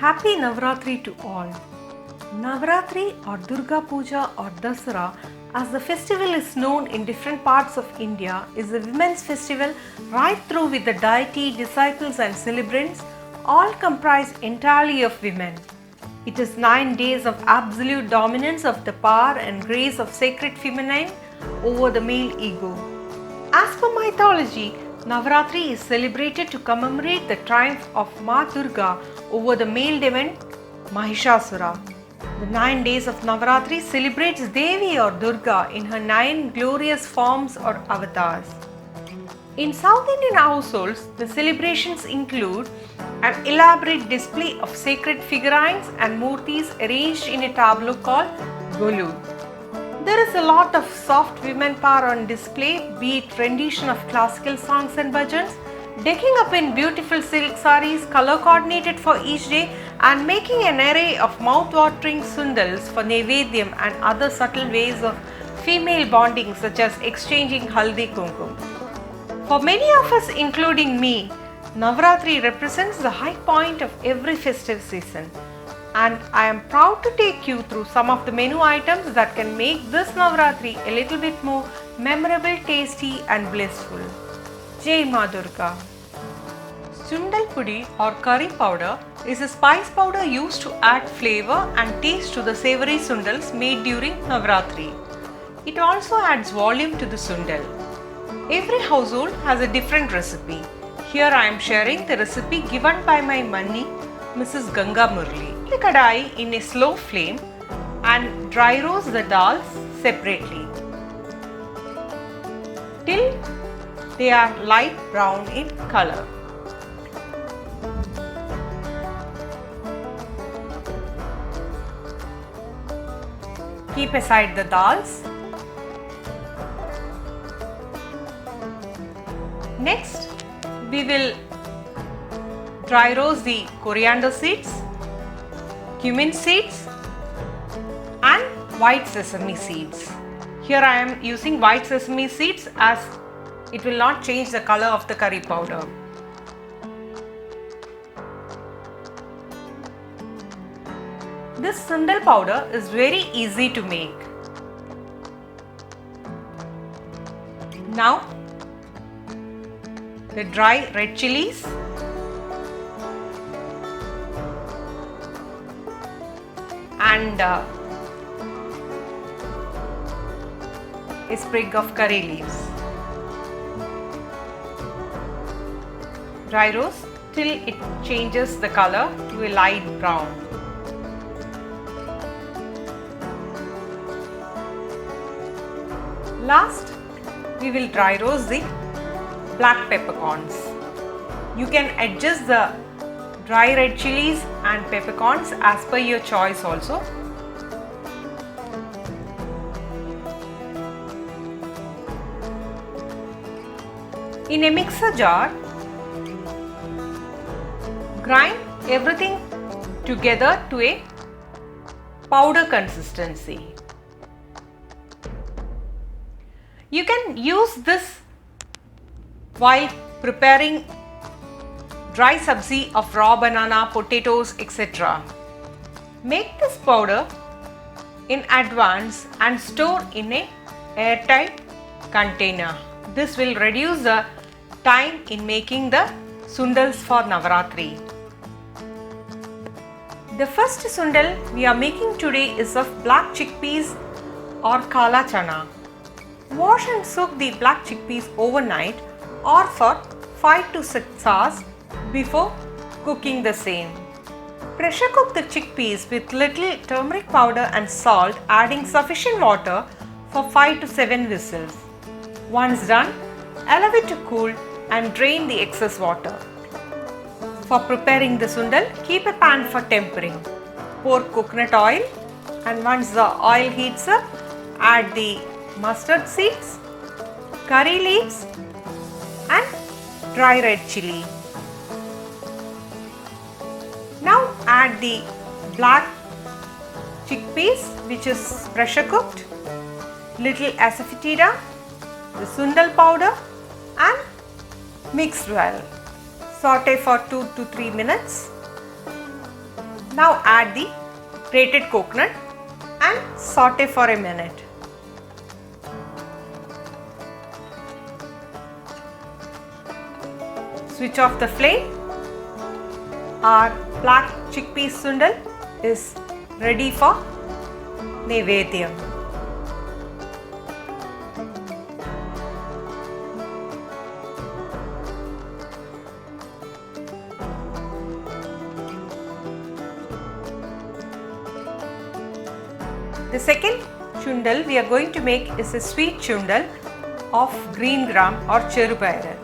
Happy Navaratri to all. Navaratri or Durga Puja or Dasara, as the festival is known in different parts of India, is a women's festival right through with the deity, disciples and celebrants, all comprised entirely of women. It is 9 days of absolute dominance of the power and grace of sacred feminine over the male ego. As per mythology, Navaratri is celebrated to commemorate the triumph of Ma Durga over the male demon Mahishasura. The 9 days of Navaratri celebrates Devi or Durga in her 9 glorious forms or avatars. In South Indian households, the celebrations include an elaborate display of sacred figurines and moorthis arranged in a tableau called Golu. There is a lot of soft women power on display, be it rendition of classical songs and bhajans, decking up in beautiful silk sarees color coordinated for each day, and making an array of mouth-watering Sundals for naivedyam and other subtle ways of female bonding such as exchanging haldi kumkum. For many of us, including me, Navaratri represents the high point of every festive season, and I am proud to take you through some of the menu items that can make this Navaratri a little bit more memorable, tasty and blissful. Jai Ma Durga. Chundal pudi or curry powder is a spice powder used to add flavor and taste to the savory Sundals made during Navaratri. It also adds volume to the Sundal. Every household has a different recipe. Here I am sharing the recipe given by my Manni, Mrs. Ganga Murli. The kadai in a slow flame and dry roast the dals separately till they are light brown in color. Keep aside the dals. Next, we will dry roast the coriander seeds, cumin seeds and white sesame seeds. Here I am using white sesame seeds as it will not change the color of the curry powder. This Sundal powder is very easy to make. Now, the dry red chilies, and a sprig of curry leaves. Dry roast till it changes the color to a light brown. Last, we will dry roast the black peppercorns. You can adjust the dry red chilies and peppercorns as per your choice also. In a mixer jar, grind everything together to a powder consistency. You can use this while preparing dry sabzi of raw banana, potatoes, etc. Make this powder in advance and store in a airtight container. This will reduce the time in making the Sundals for Navaratri. The first Sundal we are making today is of black chickpeas or kala chana. Wash and soak the black chickpeas overnight or for 5 to 6 hours before cooking the same. Pressure cook the chickpeas with little turmeric powder and salt, adding sufficient water for 5 to 7 whistles. Once done, allow it to cool and drain the excess water. For preparing the Sundal, keep a pan for tempering. Pour coconut oil, and once the oil heats up, add the mustard seeds, curry leaves and dry red chili. Now add the black chickpeas which is pressure cooked, little asafoetida, the Sundal powder and mix well. Saute for 2 to 3 minutes. Now add the grated coconut and saute for a minute. Switch off the flame. Our black chickpeas sundal is ready for naivedyam. The second chundal we are going to make is a sweet chundal of green gram or cherubairal.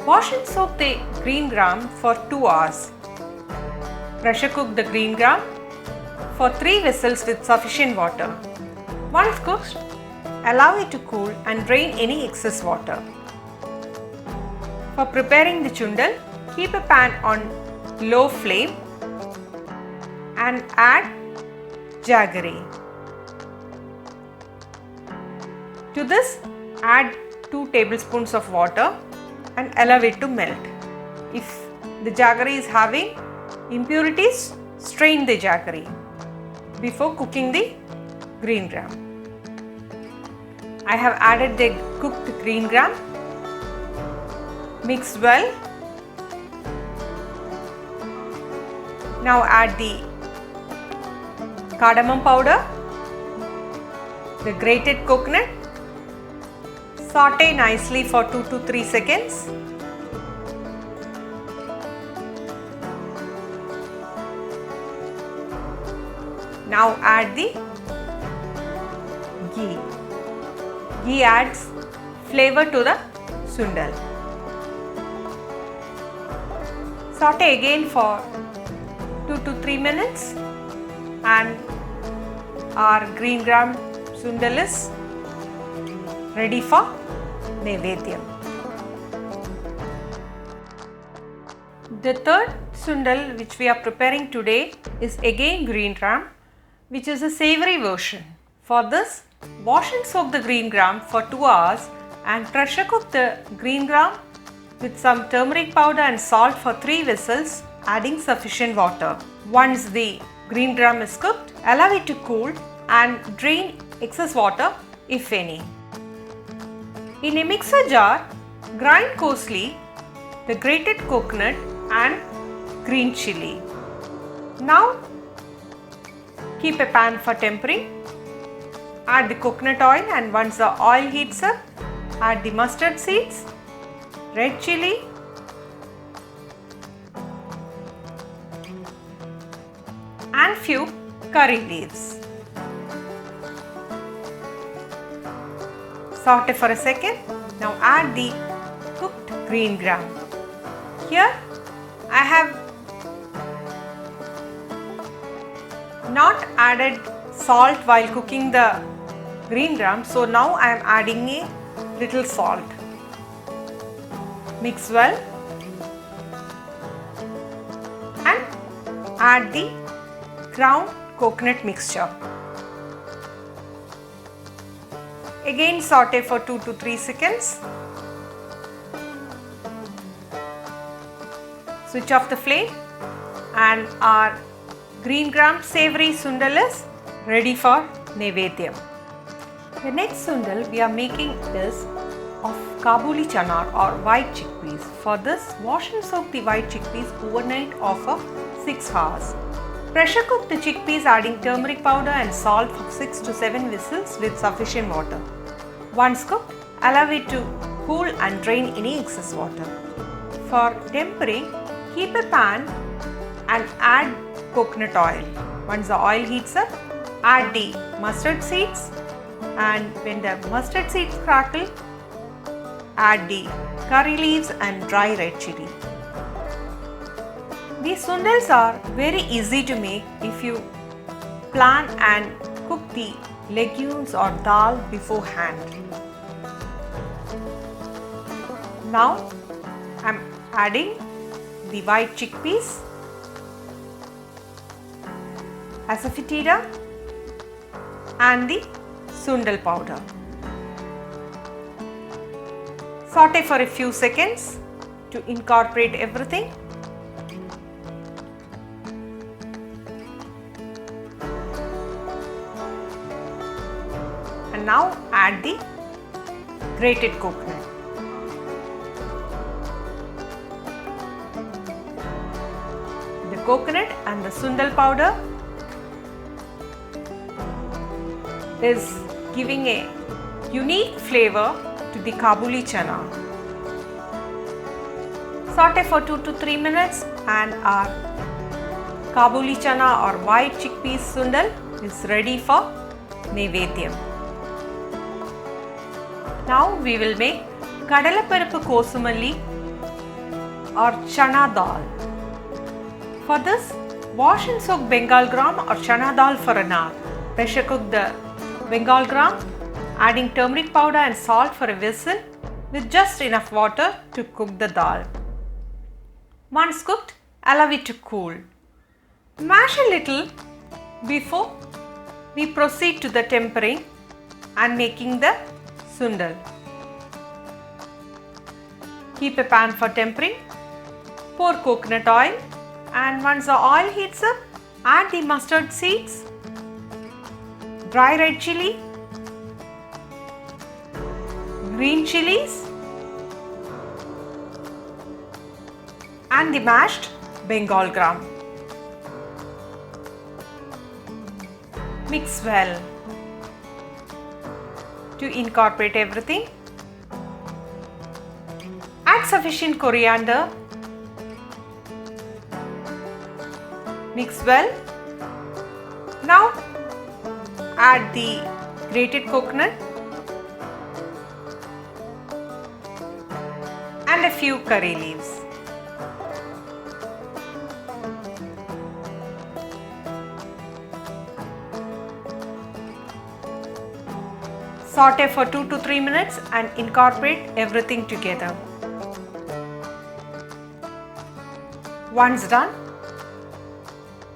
Wash and soak the green gram for 2 hours. Pressure cook the green gram for 3 whistles with sufficient water. Once cooked, allow it to cool and drain any excess water. For preparing the chundal, keep a pan on low flame and add jaggery. To this, add 2 tablespoons of water and allow it to melt. If the jaggery is having impurities, strain the jaggery before cooking the green gram. I have added the cooked green gram. Mix well. Now add the cardamom powder, the grated coconut. Saute nicely for 2 to 3 seconds. Now add the ghee. Ghee adds flavor to the sundal. Saute again for 2 to 3 minutes and our green gram sundal is ready for naivedyam. The third sundal which we are preparing today is again green gram, which is a savory version. For this, wash and soak the green gram for 2 hours and pressure cook the green gram with some turmeric powder and salt for 3 whistles, adding sufficient water. Once the green gram is cooked, allow it to cool and drain excess water if any. In a mixer jar, grind coarsely the grated coconut and green chilli. Now, keep a pan for tempering. Add the coconut oil and once the oil heats up, add the mustard seeds, red chilli, and few curry leaves. Saute for a second. Now add the cooked green gram. Here I have not added salt while cooking the green gram, so now I am adding a little salt. Mix well and add the ground coconut mixture. Again saute for 2 to 3 seconds. Switch off the flame and our green gram savory sundal is ready for naivedyam. The next sundal we are making is of Kabuli chana or white chickpeas. For this, wash and soak the white chickpeas overnight or for 6 hours. Pressure cook the chickpeas adding turmeric powder and salt for 6 to 7 whistles with sufficient water. Once cooked, allow it to cool and drain any excess water. For tempering, keep a pan and add coconut oil. Once the oil heats up, add the mustard seeds, and when the mustard seeds crackle, add the curry leaves and dry red chilli. These sundals are very easy to make if you plan and cook the legumes or dal beforehand. Now I am adding the white chickpeas, asafoetida and the Sundal powder. Saute for a few seconds to incorporate everything. and now add the grated coconut. The coconut and the Sundal powder is giving a unique flavor to the Kabuli Chana. Saute for 2 to 3 minutes and our Kabuli Chana or white chickpeas Sundal is ready for naivedyam. Now we will make kadalaparippu kosumalli or chana dal. For this, wash and soak Bengal gram or chana dal for an hour. Pressure cook the Bengal gram, adding turmeric powder and salt for a whistle with just enough water to cook the dal. Once cooked, allow it to cool. Mash a little before we proceed to the tempering and making the Sundal. Keep a pan for tempering. Pour coconut oil, and once the oil heats up, add the mustard seeds, dry red chili, green chilies and the mashed Bengal gram. Mix well to incorporate everything. Add sufficient coriander. Mix well. Now add the grated coconut and a few curry leaves. Saute for 2 to 3 minutes and incorporate everything together. Once done,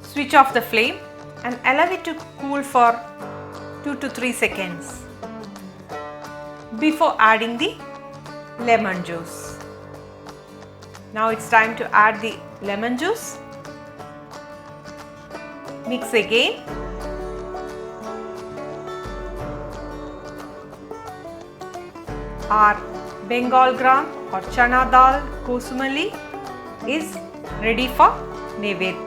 switch off the flame and allow it to cool for 2 to 3 seconds before adding the lemon juice. Now it's time to add the lemon juice. Mix again. Our Bengal gram or chana dal kosumalli is ready for naivedyam.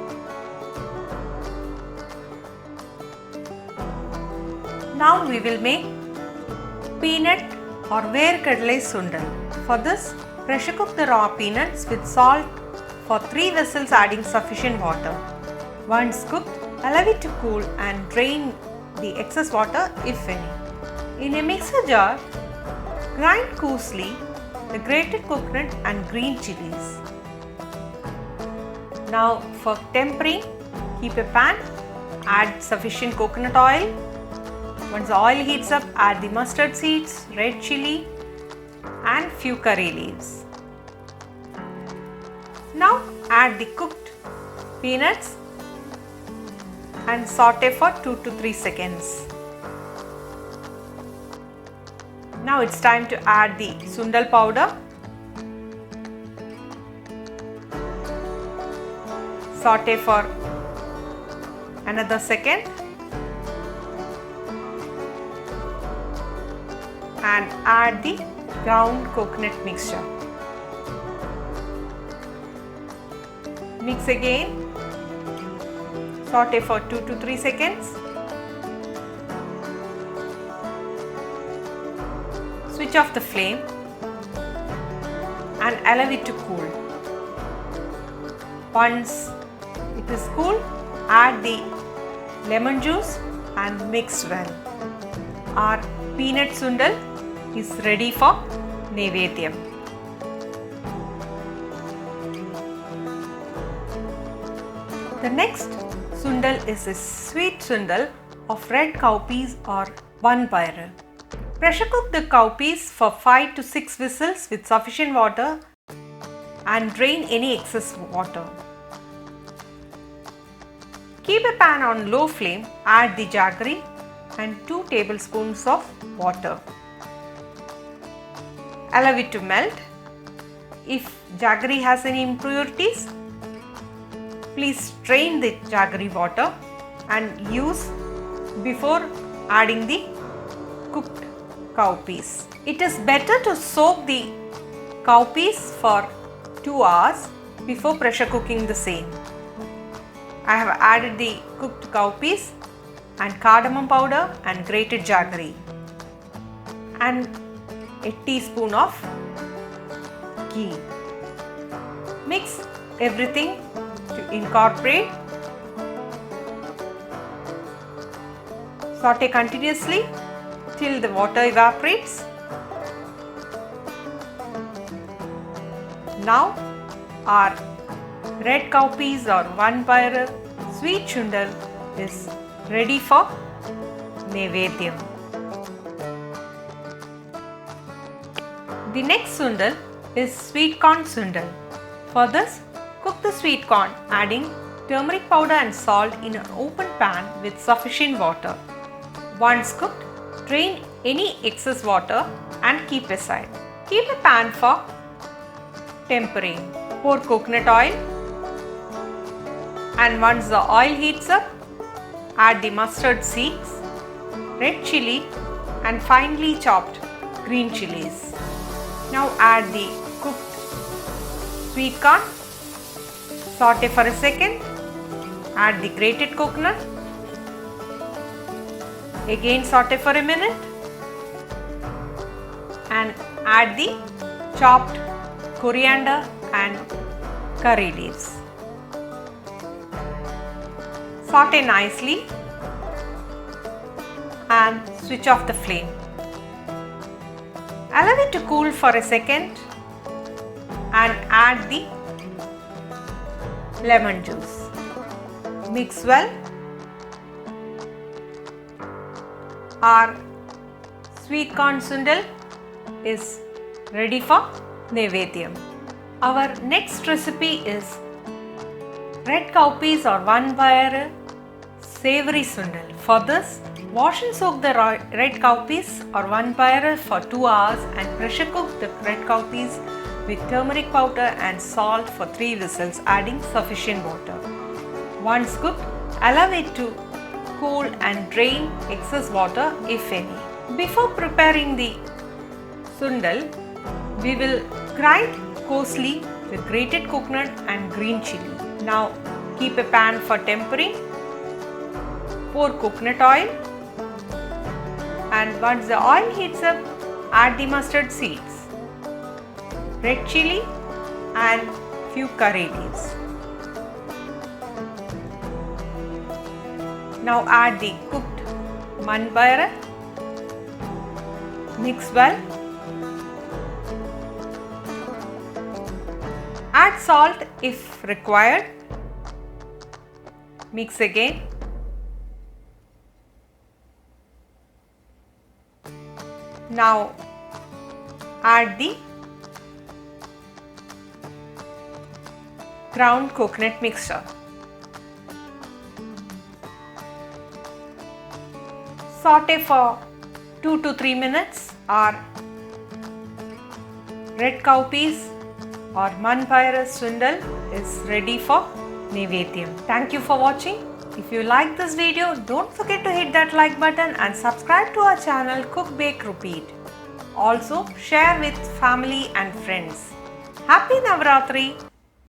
Now we will make peanut or verkadalai Sundal. For this, pressure cook the raw peanuts with salt for 3 whistles, adding sufficient water. Once cooked, allow it to cool and drain the excess water if any. In a mixer jar, grind coarsely the grated coconut and green chilies. Now for tempering, keep a pan, add sufficient coconut oil. Once the oil heats up, add the mustard seeds, red chili and few curry leaves. Now add the cooked peanuts and saute for 2 to 3 seconds. Now it's time to add the Sundal powder. Saute for another second and add the ground coconut mixture. Mix again. Saute for 2 to 3 seconds. Switch off the flame and allow it to cool. Once it is cool, add the lemon juice and mix well. Our peanut Sundal is ready for naivedyam. The next Sundal is a sweet Sundal of red cowpeas or one barrel. Pressure cook the cowpeas for 5 to 6 whistles with sufficient water and drain any excess water. Keep a pan on low flame, add the jaggery and 2 tablespoons of water. Allow it to melt. If jaggery has any impurities, please strain the jaggery water and use before adding the cooked cowpeas. It is better to soak the cowpeas for 2 hours before pressure cooking the same. I have added the cooked cowpeas and cardamom powder and grated jaggery and a teaspoon of ghee. Mix everything to incorporate. Saute continuously till the water evaporates. Now our red cowpeas or one pair sweet chundal is ready for naivedyam. The next sundal is sweet corn sundal. For this, cook the sweet corn adding turmeric powder and salt in an open pan with sufficient water. Once cooked, drain any excess water and keep aside. Keep a pan for tempering. Pour coconut oil, and once the oil heats up, add the mustard seeds, red chili and finely chopped green chilies. Now add the cooked sweet corn, saute for a second, add the grated coconut, again saute for a minute and add the chopped coriander and curry leaves. Saute nicely and switch off the flame. Allow it to cool for a second and add the lemon juice. Mix well. Our sweet corn sundal is ready for naivedyam. Our next recipe is red cowpeas or one pair savory sundal. For this, wash and soak the red cowpeas or one pair for 2 hours and pressure cook the red cowpeas with turmeric powder and salt for 3 whistles, adding sufficient water. Once cooked, allow it to cool and drain excess water if any. Before preparing the sundal, we will grind coarsely with grated coconut and green chili. Now keep a pan for tempering. Pour coconut oil, and once the oil heats up, add the mustard seeds, red chili and few curry leaves. Now add the cooked manbara. Mix well. Add salt if required. Mix again. Now add the ground coconut mixture. Saute for 2 to 3 minutes. Our red cowpeas or manpayara sundal is ready for naivedyam. Thank you for watching. If you like this video, don't forget to hit that like button and subscribe to our channel Cook, Bake, Repeat. Also, share with family and friends. Happy Navaratri!